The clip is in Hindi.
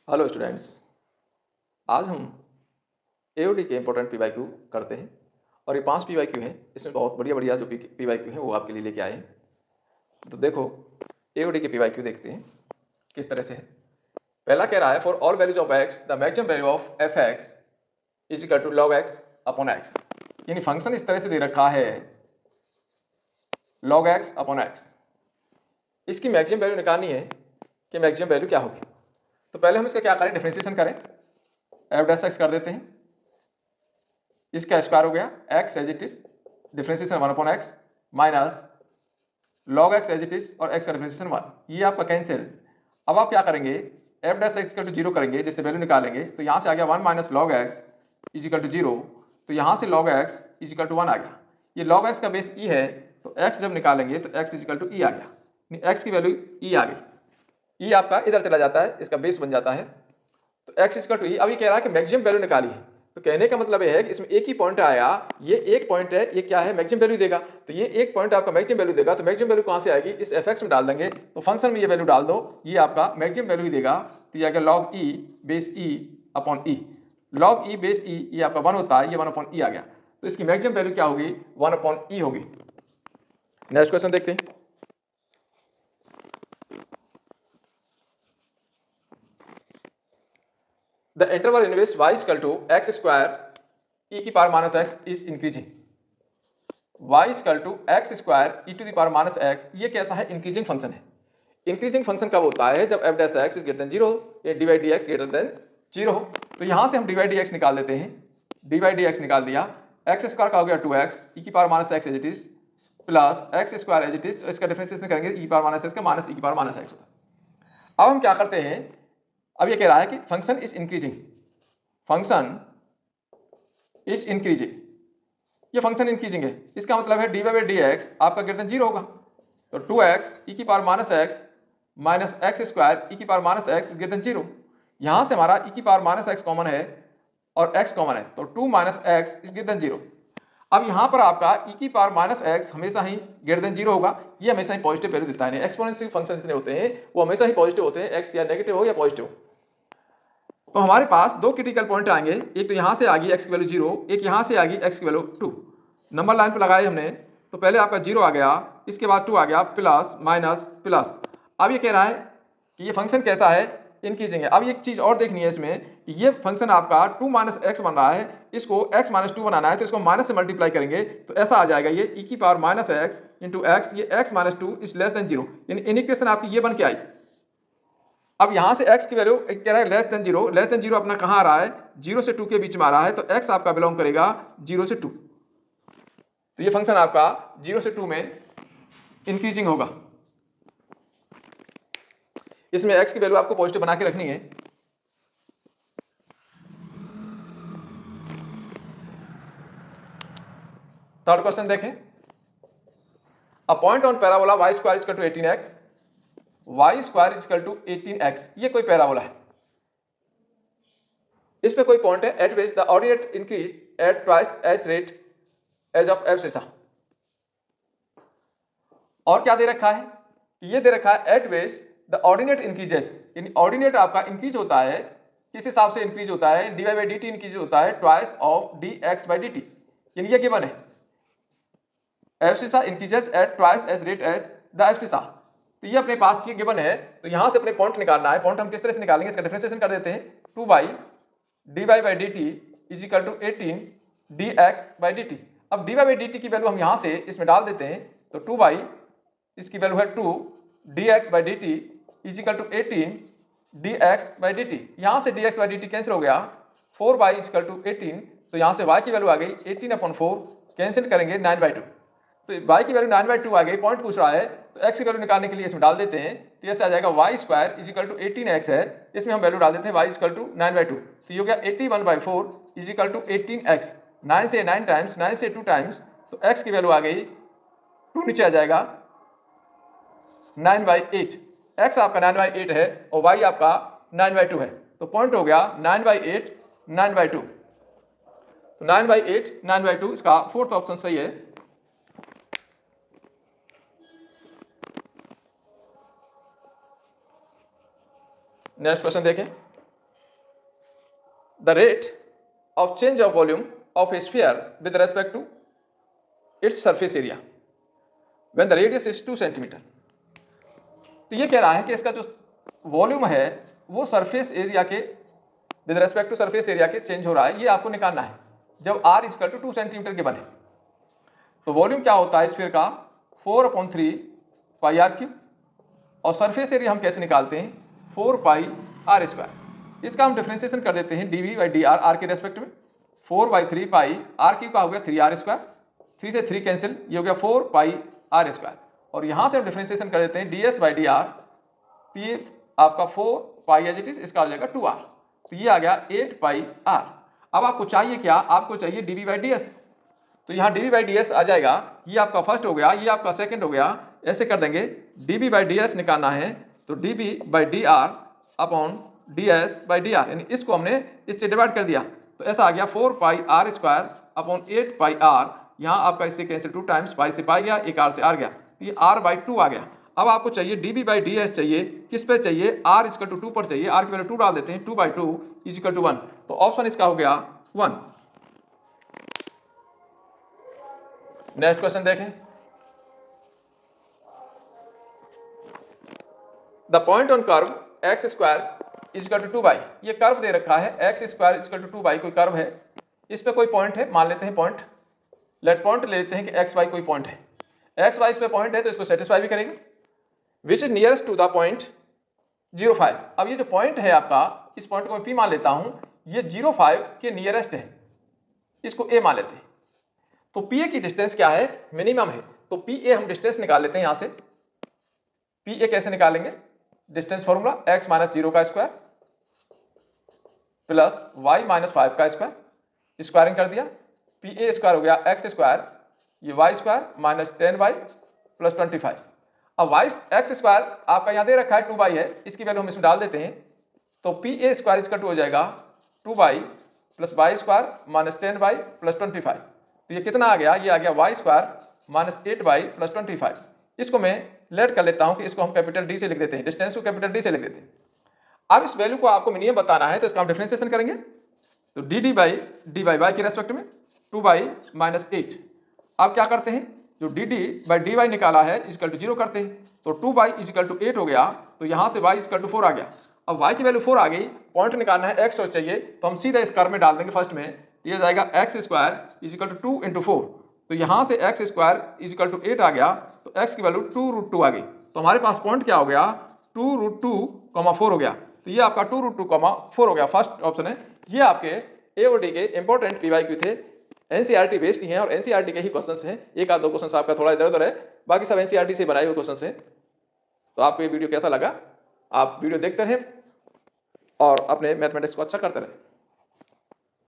हेलो स्टूडेंट्स, आज हम एओडी के इंपॉर्टेंट पीवाईक्यू करते हैं और ये 5 पीवाईक्यू हैं। इसमें बहुत बढ़िया बढ़िया जो पीवाईक्यू हैं वो आपके लिए लेके आए हैं। तो देखो, एओडी के पीवाईक्यू देखते हैं किस तरह से है। पहला कह रहा है for all values of x the maximum value of f x is equal to log x upon x. यानी फंक्शन इस तरह से दे रखा है लॉग एक्स अपॉन एक्स। इसकी मैक्सिमम वैल्यू निकालनी है कि मैक्सिमम वैल्यू क्या होगी। तो पहले हम इसका क्या करें, डिफरेंशिएशन करें। एफ डैश एक्स कर देते हैं, इसका स्क्वायर हो गया x as it is, differentiation 1 upon x minus log x as it is और एक्स का डिफरेंशिएशन 1, ये आपका कैंसिल। अब आप क्या करेंगे, f dash x equal to 0 करेंगे, जिससे वैल्यू निकालेंगे। तो यहाँ से आ गया 1 minus log x is equal to 0। तो यहाँ से log x is equal to 1 आ गया। ये लॉग एक्स का बेस ई है, तो एक्स जब निकालेंगे तो x is equal to e आ गया। एक्स की वैल्यू ई आ गई, ई आपका इधर चला जाता है, इसका बेस बन जाता है। तो एक्स इक्वल टू ई। अब ये कह रहा है कि मैक्सिमम वैल्यू निकाली है। तो कहने का मतलब ये है कि इसमें एक ही पॉइंट आया, ये एक पॉइंट है, ये क्या है, मैक्सिमम वैल्यू देगा। तो ये एक पॉइंट आपका मैक्सिमम वैल्यू देगा। तो मैक्सिमम वैल्यू कहाँ से आएगी, इस एफ एक्स में डाल देंगे। तो फंक्शन में ये वैल्यू डाल दो, ये आपका मैक्सिमम वैल्यू ही देगा। तो ये आ गया log E base E upon E. Log E base E, ये आपका 1 होता है, ये 1 अपॉन ई आ गया। तो इसकी मैक्सिमम वैल्यू क्या होगी, 1 अपॉन ई होगी। नेक्स्ट क्वेश्चन देखते हैं। The interval in which y is equal to x square e की power minus x is increasing. y is equal to x square e to the power minus x, ये कैसा है, इंक्रीजिंग फंक्शन है। इंक्रीजिंग फंक्शन कब होता है, जब f dash x is greater than 0 या dy dx ग्रेटर देन 0 हो। तो यहाँ से हम dy dx निकाल देते हैं। dy dx निकाल दिया, x स्क्वायर का हो गया 2x e की power minus x as it is plus x square as it is, इसका डिफरेंशिएशन करेंगे e की पावर माइनस x का माइनस e की पावर माइनस x होता है। अब हम क्या करते हैं, अब ये कह रहा है कि function is increasing, function is increasing, ये फंक्शन इंक्रीजिंग है। इसका मतलब है D Y by D X आपका ग्रेटर देन 0 होगा। तो 2x ई की power minus X minus X square E की power minus X greater than 0। यहाँ से हमारा ई की पावर माइनस एक्स कॉमन है और x कॉमन है, तो 2 minus x is greater than 0। अब यहाँ पर आपका ई की पावर माइनस एक्स हमेशा ही ग्रेटर देन 0 होगा, ये हमेशा ही पॉजिटिव वैल्यू देता है। एक्सपोनेंशियल फंक्शन जितने होते हैं वो हमेशा ही पॉजिटिव होते हैं, एक्स या नेगेटिव हो या पॉजिटिव। तो हमारे पास दो क्रिटिकल पॉइंट आएंगे, एक तो यहाँ से आ गई x की वैल्यू 0, एक यहाँ से आ गई x की वैल्यू 2। नंबर लाइन पर लगाए हमने, तो पहले आपका 0 आ गया, इसके बाद 2 आ गया, प्लस माइनस प्लस। अब ये कह रहा है कि ये फंक्शन कैसा है, इंक्रीजिंग है। अब एक चीज़ और देखनी है इसमें कि ये फंक्शन आपका 2 माइनस एक्स बन रहा है, इसको x माइनस 2 बनाना है, तो इसको माइनस से मल्टीप्लाई करेंगे तो ऐसा आ जाएगा, ये e की power minus x into x, ये x minus 2 is less than 0। यानी इक्वेशन आपकी ये बन के आई। अब यहां से x की वैल्यू कह रहा है लेस देन 0, लेस देन 0 अपना कहां आ रहा है, 0 से 2 के बीच में आ रहा है, तो x आपका बिलोंग करेगा 0 से 2। तो ये फंक्शन आपका 0 से 2 में इंक्रीजिंग होगा। इसमें x की वैल्यू आपको पॉजिटिव बना के रखनी है। थर्ड क्वेश्चन देखें, a point on parabola y square equal to 18x, y square equal to 18x, ये कोई पैराबोला है। इस पे कोई पॉइंट है at which the ordinate increase at twice as rate as of abscissa. और क्या दे रखा है कि ये दे रखा है at which the ordinate increases, यानी ऑर्डिनेट आपका इंक्रीज होता है, किस हिसाब से इंक्रीज होता है, D Y by d t increase होता है twice of d x by d t, यानी ये गिवन है abscissa increases at twice as rate as the abscissa. तो ये अपने पास ये गिवन है, तो यहां से अपने पॉइंट निकालना है। पॉइंट हम किस तरह से निकालेंगे, इसका डिफरेंशिएशन कर देते हैं। 2 by d Y by d t is equal to 18 d x by d t. अब d Y by d t की वैल्यू हम यहाँ से इसमें डाल देते हैं, तो 2 बाई इसकी वैल्यू है 2 d x by d t is equal to 18 d x by d t. यहाँ से d x by d t cancel हो गया, 4 बाई इज इक्वल टू 18, तो यहाँ से y की वैल्यू आ गई 18 अपॉन 4, कैंसिल करेंगे 9 बाई 2। तो y की वैल्यू 9 बाई 2 आ गई, पॉइंट पूछ रहा है, तो x की वैल्यू निकालने के लिए इसमें डाल देते हैं। तो ऐसे आ जाएगा y square is equal to 18x है, इसमें हम वैल्यू डाल देते हैं y is equal to 9 by 2। तो ये हो गया 81 by 4 is equal to 18x। 9 से 9 टाइम्स, 9 से 2 टाइम्स, तो x की वैल्यू आ गई 2 नीचे आ जाएगा 9 बाई 8। x आपका 9 बाई 8 है और y आपका 9 बाई 2 है, तो पॉइंट हो गया 9 बाई 8 9 बाई 2। तो 9 बाई 8 9 बाई 2, इसका फोर्थ ऑप्शन सही है। नेक्स्ट क्वेश्चन देखें, the rate of change of volume of a sphere with respect to its surface area when the radius is 2 centimetre. तो ये कह रहा है कि इसका जो वॉल्यूम है वो सरफेस एरिया के with respect to surface area के चेंज हो रहा है, ये आपको निकालना है जब r इक्वल टू 2 सेंटीमीटर के बने। तो वॉल्यूम क्या होता है स्फीयर का 4/3 पाई आर क्यूब, और सरफेस एरिया हम कैसे निकालते हैं 4 पाई आर स्क्वायर। इसका हम डिफ्रेंसिएशन कर देते हैं dv by d r, r के रेस्पेक्ट में 4/3 पाई आर क्यूब का हो गया 3 आर स्क्वायर, 3 से 3 कैंसिल, ये हो गया 4 पाई आर स्क्वायर। और यहाँ से हम डिफ्रेंसिएशन कर देते हैं ds बाई डी आर, तो ये आपका 4 पाई एज इट इज, इसका हो जाएगा 2r, तो ये आ गया 8 पाई आर। अब आपको चाहिए क्या, आपको चाहिए dv बाई ds, तो यहाँ dv बाई ds आ जाएगा, ये आपका फर्स्ट हो गया, ये आपका सेकंड हो गया, ऐसे कर देंगे। dv बाई ds निकालना है तो dv by d are upon ds by d are, यानी इसको हमने इससे डिवाइड कर दिया, तो ऐसा आ गया 4 pi r square upon 8 pi r. यहाँ आपका इससे कैंसिल 2 टाइम्स, पाई से पाई गया, एक आर से आर गया, तो ये r बाई 2 आ गया। अब आपको चाहिए dv बाई ds चाहिए, किस पे चाहिए, r इक्वल टू 2 पर चाहिए, r की वैल्यू 2 डाल देते हैं, 2 बाई 2 इक्वल टू 1, तो ऑप्शन इसका हो गया 1। नेक्स्ट क्वेश्चन देखें। The point on curve x square equal to 2y, ये कर्व दे रखा है x square equal to 2y, कोई कर्व है, इस पे कोई पॉइंट है, मान लेते हैं पॉइंट, लेट पॉइंट ले लेते हैं कि एक्स वाई कोई पॉइंट है, एक्स वाई इस पे पॉइंट है तो इसको सेटिस्फाई भी करेगा। Which is nearest to the point 0,5। अब ये जो पॉइंट है आपका, इस पॉइंट को मैं P मान लेता हूं, ये 0,5 के नियरेस्ट है, इसको A मान लेते हैं। तो PA की डिस्टेंस क्या है, मिनिमम है, तो PA हम डिस्टेंस निकाल लेते हैं यहां से। PA कैसे निकालेंगे, डिस्टेंस फॉर्मूला x माइनस 0 का स्क्वायर प्लस y माइनस 5 का स्क्वायर, स्क्वायरिंग कर दिया, PA स्क्वायर हो गया x स्क्वायर, ये y square minus 10y plus 25। अब y x स्क्वायर आपका यहाँ दे रखा है 2y है, इसकी वैल्यू हम इसमें डाल देते हैं, तो PA स्क्वायर इसका 2 हो जाएगा 2y plus y square minus 10y plus 25। तो ये कितना आ गया, ये आ गया y square minus 8y plus 25। इसको मैं लेट कर लेता हूं कि इसको हम कैपिटल D से लिख देते हैं, डिस्टेंस को कैपिटल D से लिख देते हैं। अब इस वैल्यू को आपको मिनिमम बताना है, तो इसका हम डिफरेंशिएशन करेंगे, तो dd बाई dy y के रेस्पेक्ट में 2y माइनस 8। अब क्या करते हैं, जो dd बाई dy निकाला है इक्वल टू 0 करते हैं, तो 2y इक्वल टू 8 हो गया, तो यहाँ से y इक्वल टू 4 आ गया। अब y की वैल्यू 4 आ गई, पॉइंट निकालना है x और चाहिए, तो हम सीधा इस कर्व में डाल देंगे फर्स्ट में, ये जाएगा x square equal to 2 into 4, तो यहाँ से x स्क्वायर इक्वल टू 8 आ गया, तो x की वैल्यू 2√2 आ गई। तो हमारे पास पॉइंट क्या हो गया, 2√2,4 हो गया, तो ये आपका 2√2,4 हो गया, फर्स्ट ऑप्शन है। ये आपके ए और डी के इंपॉर्टेंट PYQ थे, NCERT बेस्ड ही हैं और NCERT के ही क्वेश्चंस हैं, एक आध दो क्वेश्चंस आपका थोड़ा इधर उधर है, बाकी सब NCERT से बनाए हुए क्वेश्चंस हैं। तो आपको ये वीडियो कैसा लगा, आप वीडियो देखते रहें और अपने मैथमेटिक्स को अच्छा करते रहें।